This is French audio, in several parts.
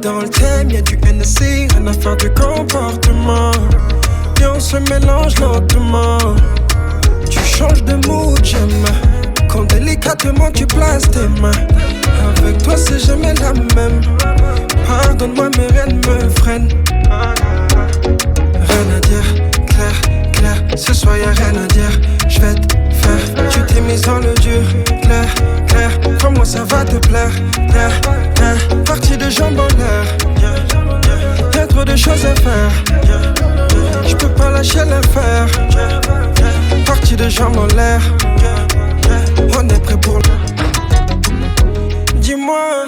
dans le thème, y'a du NSC, rien à faire du comportement. Et on se mélange lentement. Tu changes de mood, j'aime. Quand délicatement tu places tes mains. Avec toi c'est jamais la même. Pardonne-moi mais rien ne me freine. Rien à dire, clair, clair. Ce soir y'a rien à dire. J'vais te faire, tu t'es mise dans le dur. Clair, clair, crois-moi ça va te plaire. Partie de jambes en l'air. Y'a trop de choses à faire. J'peux pas lâcher l'affaire. Partie de jambes en l'air. On est prêt pour le... Dis-moi,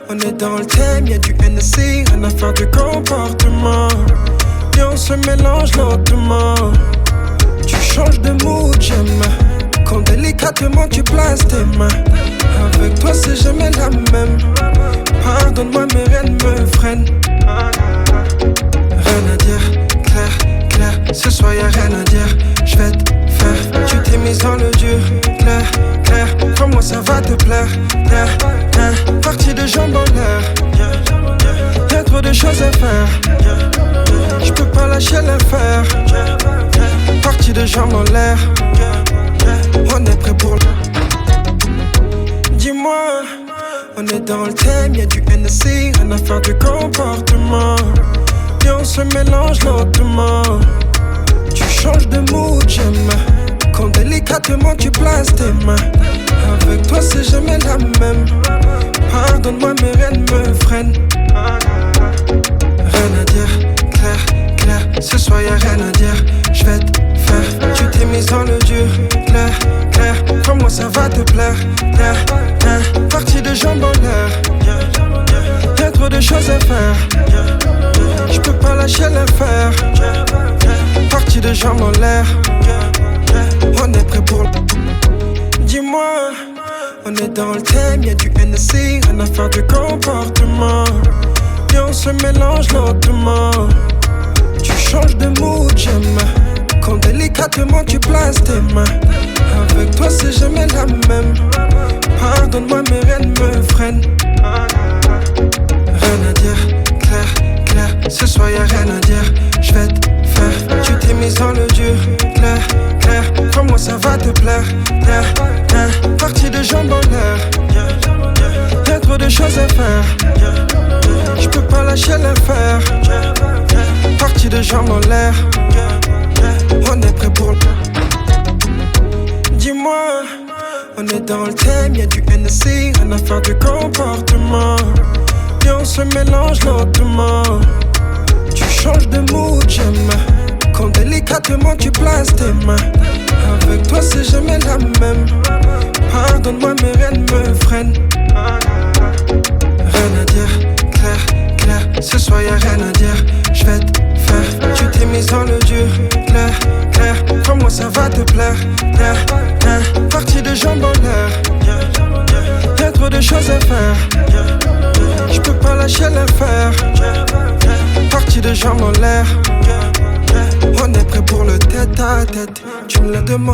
on est dans le thème, y'a du NSC, rien à faire du comportement. Et on se mélange lentement. Tu changes de mood, j'aime. Quand délicatement tu places tes mains. Avec toi c'est jamais la même. Pardonne-moi mais rien ne me freine. Rien à dire, clair, clair. Ce soir y'a rien à dire. J'vais te faire, tu t'es mise dans le dur. Clair, clair, crois-moi ça va te plaire. Partie de jambes en l'air. Y'a trop de choses à faire. J'peux pas lâcher l'affaire. Partie de jambes en l'air. On est prêt pour le... Dis-moi, on est dans le thème, y'a du NSC, rien à faire du comportement. Et on se mélange lentement. Tu changes de mood, j'aime. Quand délicatement tu places tes mains. Avec toi c'est jamais la même. Pardonne-moi mais rien ne me freine. Rien à dire, clair, clair. Ce soir y'a rien à dire. J'vais te faire, tu t'es mise dans le dur. Clair, clair, crois-moi ça va te plaire. Partie de jambes en l'air. Y'a trop de choses à faire. J'peux pas lâcher l'affaire. Partie de jambes en l'air. On est prêt pour le... Dis-moi, on est dans le thème, y'a du NSC, rien à faire du comportement. Et on se mélange lentement. Tu changes de mood, j'aime. Quand délicatement tu places tes mains. Avec toi c'est jamais la même. Pardonne-moi mais rien ne me freine. Rien à dire, clair, clair. Ce soir y'a rien à dire. J'vais te faire, tu t'es mise dans le dur. Clair, clair, crois-moi ça va te plaire. Partie de jambes en l'air. Y'a trop de choses à faire. J'peux pas lâcher l'affaire. Partie de jambes en l'air. On est prêt pour le... Dis-moi, on est dans le thème, y'a du NSC, rien à faire du comportement. Et on se mélange lentement. Tu changes de mood, j'aime. Quand délicatement tu places tes mains. Avec toi c'est jamais la même. Pardonne-moi mais rien ne me freine. Rien à dire, clair, clair. Ce soir y'a rien à dire. J'vais te faire, tu t'es mise dans le dur. Clair, clair, crois-moi ça va te plaire. Partie de jambes en l'air. Y'a trop de choses à faire. J'peux pas lâcher l'affaire. Partie de jambes en l'air. On est prêt pour le tête à tête. Tu me le demandes